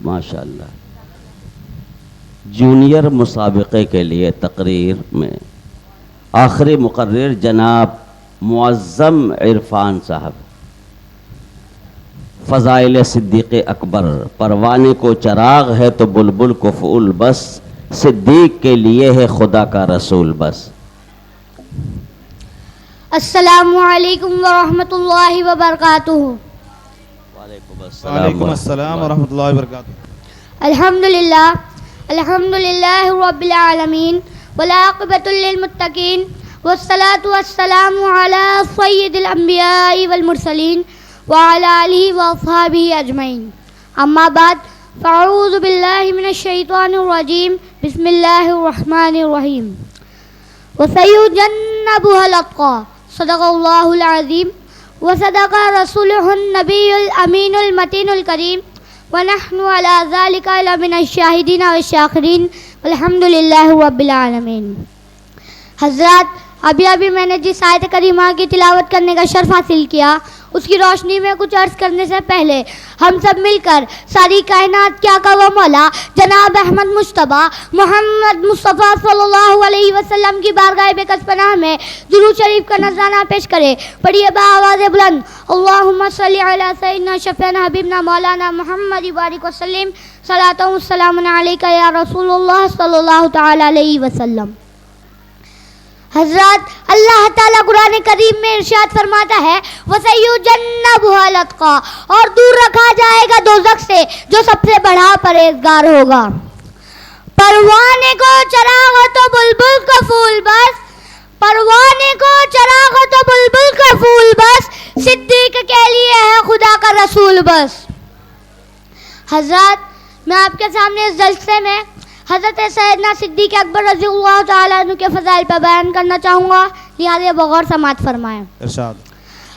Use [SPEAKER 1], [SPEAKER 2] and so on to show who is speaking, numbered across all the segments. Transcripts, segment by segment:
[SPEAKER 1] ماشاء اللہ. جونیئر مسابقے کے لیے تقریر میں آخری مقرر جناب معظم عرفان صاحب. فضائل صدیق اکبر. پروانے کو چراغ ہے تو بلبل کو پھول بس، صدیق کے لیے ہے خدا کا رسول بس.
[SPEAKER 2] السلام علیکم ورحمۃ اللہ وبرکاتہ.
[SPEAKER 3] وعلیکم السلام ورحمۃ اللہ وبرکاتہ.
[SPEAKER 2] الحمد للہ رب العالمین والعاقبۃ للمتقین والصلاۃ والسلام علی سید الانبیاء والمرسلین وعلی آلہ واصحابہ اجمعین. اما بعد فاعوذ باللہ من الشیطان الرجیم. بسم اللہ الرحمن الرحیم. وسیجنبها الاتقى صدق اللہ العظیم وصدق رسولہ النبی الامین المتین الکریم ونحن علی ذلک لمن الشاہدین والشاکرین والحمد للہ رب العالمین. حضرات، ابھی میں نے جس آیت کریمہ کی تلاوت کرنے کا شرف حاصل کیا، اس کی روشنی میں کچھ عرض کرنے سے پہلے ہم سب مل کر ساری کائنات کے آقا و مولا جناب احمد مجتبیٰ محمد مصطفیٰ صلی اللہ علیہ وسلم کی بارگاہ بکس پناہ میں درود شریف کا نذرانہ پیش کرے. پڑھیے بآواز بلند. اللہم صلی علی سیدنا شفیعنا حبیبنا مولانا محمد بارک وسلم. صلاۃ و سلام علیک یا رسول اللہ صلی اللہ تعالی علیہ وسلم. حضرات، اللہ تعالیٰ قرآن کریم میں ارشاد فرماتا ہے وَسَيُجَنَّبُهَا الْأَتْقَى، اور دور رکھا جائے گا دوزخ سے جو سب سے بڑا پرہیزگار ہوگا. پروانے کو چراغ ہو تو بلبل کا پھول بس، پروانے کو چراغ ہو تو بلبل کا پھول بس، صدیق کے لیے ہے خدا کا رسول بس. حضرات، میں آپ کے سامنے اس جلسے میں حضرت سیدنا صدیق اکبر رضی اللہ تعالیٰ عنہ کے فضائل پر بیان کرنا چاہوں گا، لہٰذا بغور سماعت فرمائیں.
[SPEAKER 3] ارشاد.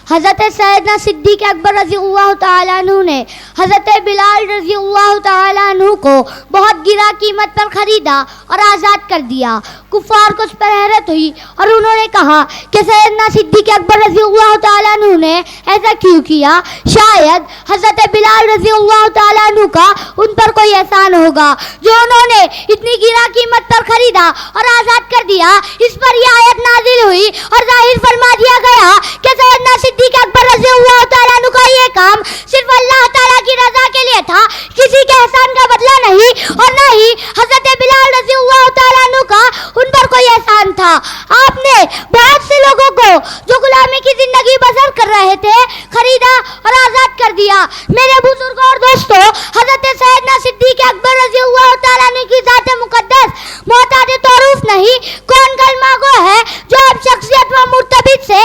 [SPEAKER 2] حضرت سیدنا صدیق اکبر رضی اللہ تعالیٰ عنہ نے حضرت بلال رضی اللہ تعالیٰ عنہ کو بہت گرا قیمت پر خریدا اور آزاد کر دیا. کفار کو اس پر حیرت ہوئی اور انہوں نے کہا کہ سیدنا صدیق اکبر رضی اللہ تعالیٰ عنہ نے ایسا کیوں کیا؟ شاید حضرت بلال رضی اللہ تعالیٰ عنہ کا ان پر کوئی احسان ہوگا جو انہوں نے اتنی گرا قیمت پر خریدا اور آزاد کر دیا. اس پر یہ آیت نازل ہوئی اور ظاہر فرما دیا گیا کہ سیدنا صدیق اکبر رضی اللہ تعالیٰ عنہ کا یہ کام صرف اللہ تعالیٰ کی رضا کے لیے تھا، کسی کے احسان کا بدلہ نہیں، اور نہ ہی حضرت بلال رضی اللہ تعالیٰ عنہ کا ان پر کوئی احسان تھا. آپ نے بہت سے لوگوں کو جو غلامی کی زندگی بسر کر رہے تھے خریدا اور آزاد کر دیا. میرے بزرگوں اور دوستوں، حضرت سیدنا صدیق اکبر رضی اللہ تعالیٰ عنہ کی ذات مقدس محتاج تعارف نہیں. کون کلمہ گو ہے جو اب شخصیت و مرتبط سے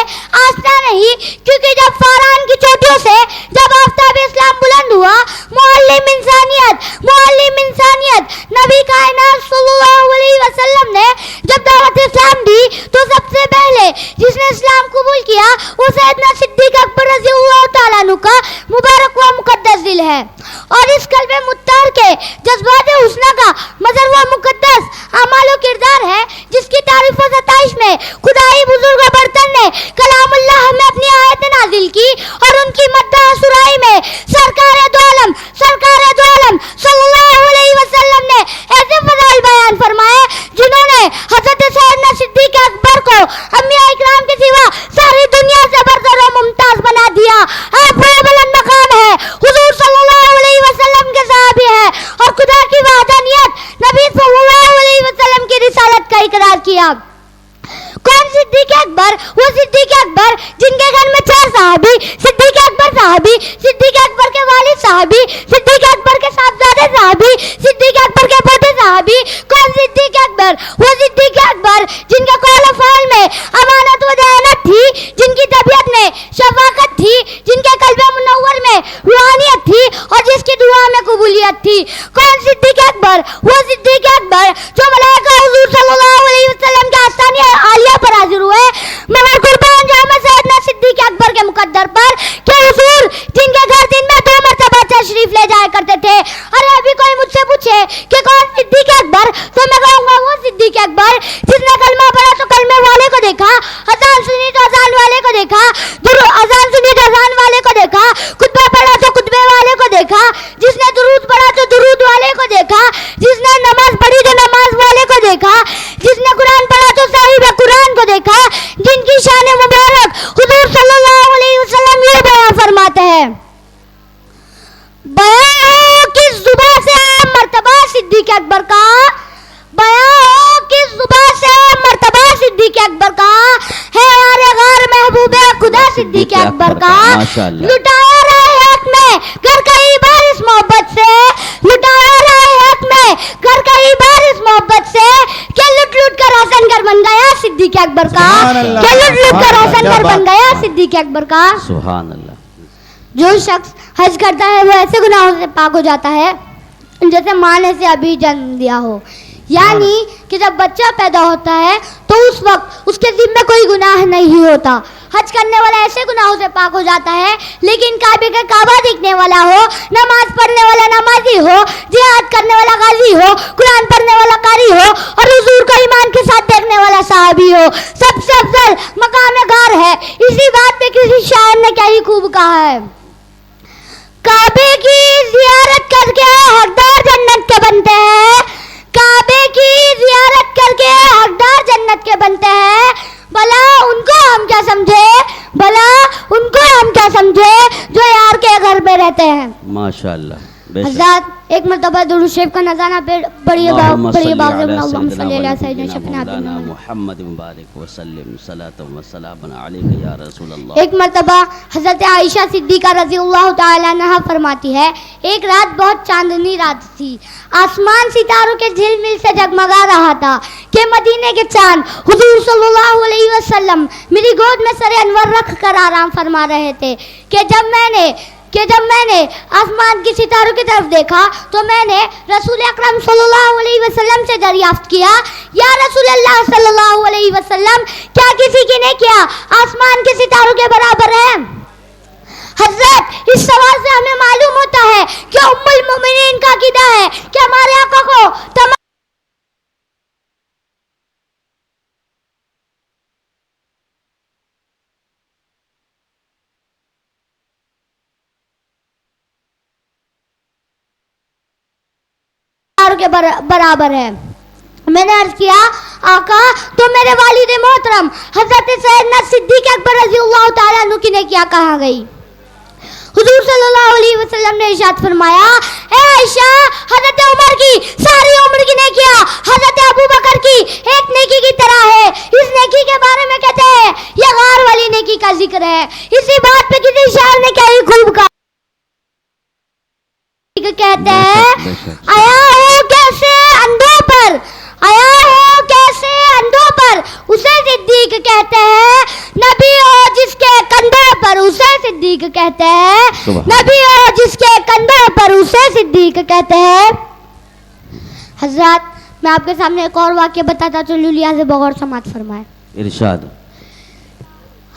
[SPEAKER 2] آشنا نہیں؟ کیونکہ جب فاران کی چوٹیوں سے جب آفتاب اسلام بلند ہوا، معلم انسانیت نبی کائنات صلی اللہ علیہ وسلم نے جب دعوت اسلام دی تو سب سے پہلے جس نے اسلام قبول کیا وہ سیدنا صدیق اکبر رضی اللہ تعالیٰ عنہ کا مبارک و مقدس دل ہے. اور اس قلب مطہر کے جذبات حسنہ کا مظہر و مقدس اعمال و کردار ہے جس کی تعریف و ستائش میں خدائی بزرگ و برتر نے کلام اللہ میں اپنی آیت نازل کی اور ان کی مدح سرائی میں سرکار دو عالم صلی اللہ علیہ وسلم نے ایسے فضائل بیان فرمائے جنہوں نے حضرت سیدنا صدیق اکبر کو انبیاء اکرام کے سوا ساری دنیا سے برتر و ممتاز بنا دیا. آپ بڑے بلند مقام ہے، حضور صلی اللہ علیہ وسلم کے صحابی ہے اور خدا کی وحدانیت نبی صلی اللہ علیہ وسلم کی رسالت کا اقرار کیا. کون صدیق اکبر؟ وہ صدیق اکبر جن کے گھر میں 4 صحابی، صدیق اکبر صحابی، صدیق اکبر کے والد صحابی، صدیق اکبر کے صاحبزادے صحابی، صدیق اکبر کے پوتے صحابی. کون صدیق اکبر؟ وہ صدیق اکبر جن کے قول و فعل میں امانت و دیانت تھی، جن کی طبیعت میں شفقت تھی، جن کے قلب منور میں روحانیت تھی اور جس کی دعا میں قبولیت تھی. کون صدیق اکبر؟ وہ صدیق اکبر جو ملائکہ حضور صلی اللہ علیہ وسلم کے آستانے عالیہ پر حاضر ہوئے، مگر قربان جاؤں سیدنا صدیق اکبر کے مقدر پر کہ حضور جن کے گھر دن میں 2 مرتبہ تشریف لے جایا کرتے تھے. ارے ابھی کوئی مجھ سے پوچھے کہ کون صدیق اکبر، تو میں کہوں گا وہ صدیق اکبر جس نے کلمہ پڑھا تو کلمے والے کو دیکھا، اذان سنی تو اذان والے کو دیکھا، اذان سنی تو اذان والے کو دیکھا، خطبہ پڑھا تو خطبے والے کو دیکھا، جس نے درود پڑھا تو درود دیکھا جس نے نماز پڑھی تو نماز والے کو دیکھا, جس نے قرآن پڑھا تو صاحب قرآن کو دیکھا, جن کی شان مبارک حضور صلی اللہ علیہ وسلم یہ بیان فرماتے ہیں. بیان ہو کس زبان سے مرتبہ صدیق اکبر کا, بیان ہو کس زبان سے مرتبہ صدیق اکبر کا, ہے یار غار محبوب خدا صدیق اکبر کا. لٹایا رہے حق میں گھر کئی بار اس محبت سے, لٹایا رہے حق میں گھر کئی بار اس محبت سے, کہ لٹ لٹ کر حسن گھر بن گیا صدیق اکبر کا, کہ لٹ لٹ کر حسن گھر بن گیا صدیق اکبر کا.
[SPEAKER 1] سبحان اللہ.
[SPEAKER 2] جو شخص حج کرتا ہے وہ ایسے گناہوں سے پاک ہو جاتا ہے جیسے ماں نے اسے ابھی جنم دیا ہو. یعنی کہ جب بچہ پیدا ہوتا ہے تو اس وقت اس کے ذمہ کوئی گناہ نہیں ہوتا. حج کرنے والا ایسے گناہوں سے پاک ہو جاتا ہے, لیکن کعبے کا کعبہ دیکھنے والا ہو, نماز پڑھنے والا نمازی ہو, جہاد کرنے والا غازی ہو, قرآن پڑھنے والا قاری ہو, اور حضور کو ایمان کے ساتھ دیکھنے والا صحابی ہو, سب سے افضل مقام غار ہے. اسی بات پہ کسی شاعر نے کیا ہی خوب کہا ہے, کعبے کی زیارت کر کے حقدار جنت کے بنتے ہیں, کعبے کی زیارت کر کے حقدار جنت کے بنتے ہیں. بھلا ان کو ہم کیا سمجھے, بھلا ان کو ہم کیا سمجھے جو یار کے گھر پہ رہتے ہیں.
[SPEAKER 1] ماشاءاللہ.
[SPEAKER 2] حضرات ایک مرتبہ درود شریف کا نذرانہ بڑی
[SPEAKER 1] اللہم صلی
[SPEAKER 2] باغ
[SPEAKER 1] علی
[SPEAKER 2] اللہم صلی علی
[SPEAKER 1] سیدنا
[SPEAKER 2] سیدنا شفیعنا
[SPEAKER 1] مولانا
[SPEAKER 2] بنا.
[SPEAKER 1] محمد مبارک وسلم صلاۃ و سلام علیک یا رسول اللہ.
[SPEAKER 2] ایک مرتبہ حضرت عائشہ صدیقہ رضی اللہ تعالیٰ عنہا فرماتی ہے, ایک رات بہت چاندنی رات تھی, آسمان ستاروں کے جھلمل سے جگمگا رہا تھا کہ مدینے کے چاند حضور صلی اللہ علیہ وسلم میری گود میں سر انور رکھ کر آرام فرما رہے تھے کہ جب میں نے آسمان کی ستاروں کی طرف دیکھا تو میں نے رسول اکرم صلی اللہ علیہ وسلم سے دریافت کیا, یا رسول اللہ صلی اللہ علیہ وسلم, کیا کسی کی نیکیاں آسمان کے ستاروں کے برابر ہیں؟ حضرت اس سوال سے ہمیں معلوم ہوتا ہے کہ ام المومنین کا عقیدہ ہے کہ ہمارے آقا کو تمام کے برابر ہے. میں نے عرض کیا, آقا تو میرے والد محترم حضرت سیدنا صدیق اکبر رضی اللہ تعالیٰ عنہ کی نیکیاں کہاں گئی؟ حضور صلی اللہ علیہ وسلم نے ارشاد فرمایا, اے عائشہ, حضرت عمر کی ساری عمر کی نیکیاں حضرت ابو بکر کی ایک نیکی کی طرح ہے. اس نیکی کے بارے میں کہتے ہیں یہ غار والی نیکی کا ذکر ہے. اسی بات پہ کسی شاعر نے کیا ہی خوب کہا, کہتے ہیں, آیا ہو کیسے اندھوں پر, آیا ہو کیسے اندھوں پر اسے صدیق کہتے ہیں, نبی ہو جس کے کندھوں پر اسے صدیق کہتے ہیں, نبی ہو جس کے کندھوں پر اسے صدیق کہتے ہیں. حضرات میں آپ کے سامنے ایک اور واقعہ بتاتا چلوں, لحاظ بغور سماعت فرمائے.
[SPEAKER 1] ارشاد.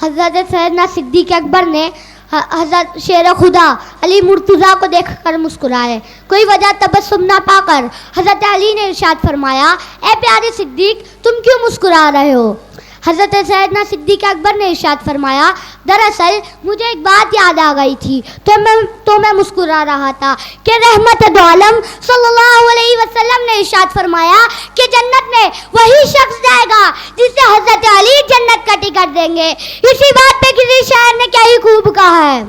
[SPEAKER 2] حضرت سیدنا صدیق اکبر نے حضرت شیر خدا علی مرتضیٰ کو دیکھ کر مسکرائے. کوئی وجہ تبسم نہ پا کر حضرت علی نے ارشاد فرمایا, اے پیارے صدیق تم کیوں مسکرا رہے ہو؟ حضرت سیدنا صدیق اکبر نے ارشاد فرمایا, دراصل مجھے ایک بات یاد آ گئی تھی تو میں مسکرا رہا تھا کہ رحمت دو عالم صلی اللہ علیہ وسلم نے ارشاد فرمایا کہ جنت میں وہی شخص جائے گا جسے حضرت علی جنت کا ٹکٹ دیں گے. اسی بات پہ کسی شاعر نے کیا ہی خوب کہا ہے,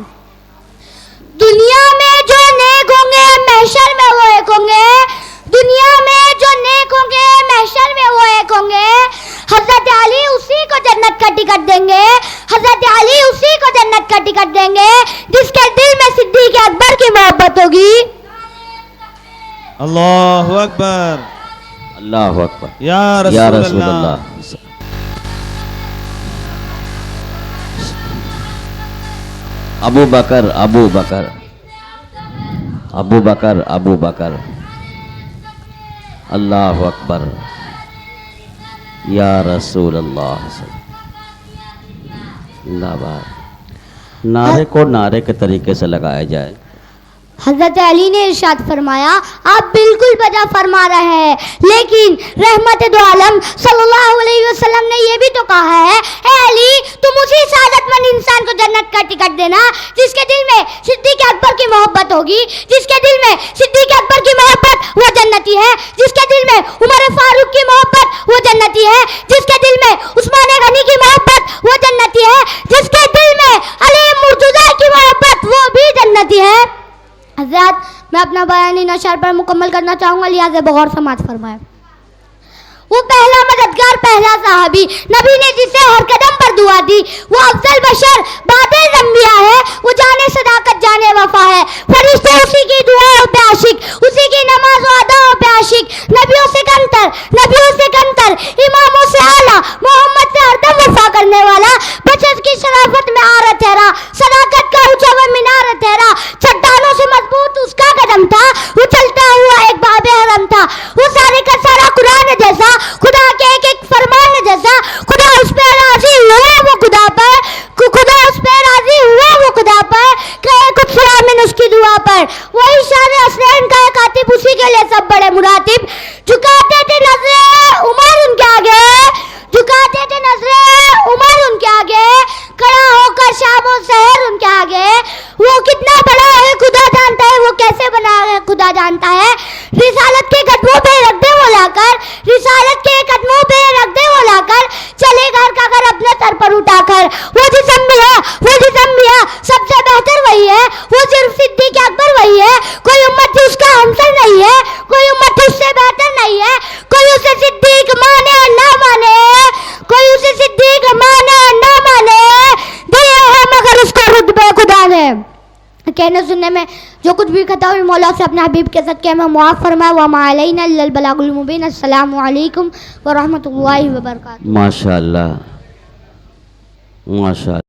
[SPEAKER 2] دنیا میں جو نیک ہوں گے محشر میں وہ ایک ہوں گے, دنیا میں جو نیک ہوں گے محشر میں وہ ایک ہوں گے, حضرت علی اسی کو جنت کا ٹکٹ دیں گے, حضرت علی اسی کو جنت کا ٹکٹ دیں گے جس کے دل میں صدیق اکبر کی محبت ہوگی.
[SPEAKER 3] اللہ اکبر,
[SPEAKER 1] اللہ اکبر,
[SPEAKER 3] یا رسول اللہ.
[SPEAKER 1] ابو بکر ابو بکر ابو بکر ابو بکر, اللہ اکبر, یا رسول اللہ. اللہ بار نعرے کو نعرے کے طریقے سے لگایا جائے.
[SPEAKER 2] حضرت علی نے ارشاد فرمایا, آپ بالکل بجا فرما رہے ہیں, لیکن رحمت دو عالم صلی اللہ علیہ وسلم نے یہ بھی تو کہا ہے, اے علی تم اسی سعادت مند انسان کو جنت کا ٹکٹ دینا جس کے دل میں صدیق اکبر کی محبت ہوگی, جس کے دل میں صدیق اکبر کی محبت وہ جنت جنتی ہے جس کے دل میں عمر فاروق کی محبت وہ جنتی ہے جس کے دل میں عثمان غنی کی محبت وہ جنتی ہے جس کے دل میں علی مرتضیٰ کی محبت وہ بھی جنتی ہے. حضرات میں اپنا بیان ان اشعار پر مکمل کرنا چاہوں گا, لہٰذا بغور سماعت فرمائیں. وہ پہلا مددگار پہلا صحابی نبی نے جسے ہر قدم پر دعا دی, وہ افضل بشر بعد انبیاء ہے, وہ جانے صداقت جانے وفا ہے, فرشتے اسی کی دعاؤں پہ عاشق, اسی کی نماز و اداؤں پہ عاشق, نبیوں سے کمتر اماموں سے اعلیٰ, محمد سے ہر دم وفا کرنے والا, بشر کی شرافت میں آرہ ٹھہرا, صداقت کا اونچا وہ مینار ٹھہرا, چٹانوں سے مضبوط اس کا قدم تھا, وہ چلتا ہوا ایک باب حرم تھا, وہ سارے کا سارا قرآن جیسا, خدا کے ایک فرمان جیسا, خدا اس پہ راضی ہوا وہ خدا پر, خدا اس پہ راضی ہوا وہ خدا پر, کہے کچھ فرامن اس کی دعا پر, وہی شان حسنین کا کاتب, اسی کے لیے سب بڑے مراتب, جھکاتے تھے نظریں عمر ان کے آگے, جھکاتے تھے نظریں عمر ان کے آگے, کھڑا ہو کر شام و سحر ان کے آگے, وہ کتنا بڑا ہے خدا جانتا ہے, وہ کیسے بنا ہے خدا جانتا ہے, رسالت کے قدموں پہ رکھ دے وہ لا کر, رسالت کے قدموں پہ رکھ دے وہ لا کر, چلے گھر کا گھر اپنے سر پر اٹھا کر, وہ جسم بھی ہے سب سے بہتر وہی ہے, وہ صرف صدیق اکبر وہی ہے, کوئی امت اس کا ہمسر نہیں ہے, کوئی امت اس سے بہتر نہیں ہے, کوئی اسے صدیق مانے نہ مانے, کوئی اسے صدیق مانے نہ مانے, دیا ہے مگر اس کو رتبہ خدا نے. کہنے سننے میں جو کچھ بھی خطا ہوئی مولا سے اپنے حبیب کے صدقے میں معاف فرمائے. وما علینا الا البلاغ المبین. السلام علیکم ورحمۃ اللہ وبرکاتہ.
[SPEAKER 1] ماشاء اللہ, ماشاء اللہ.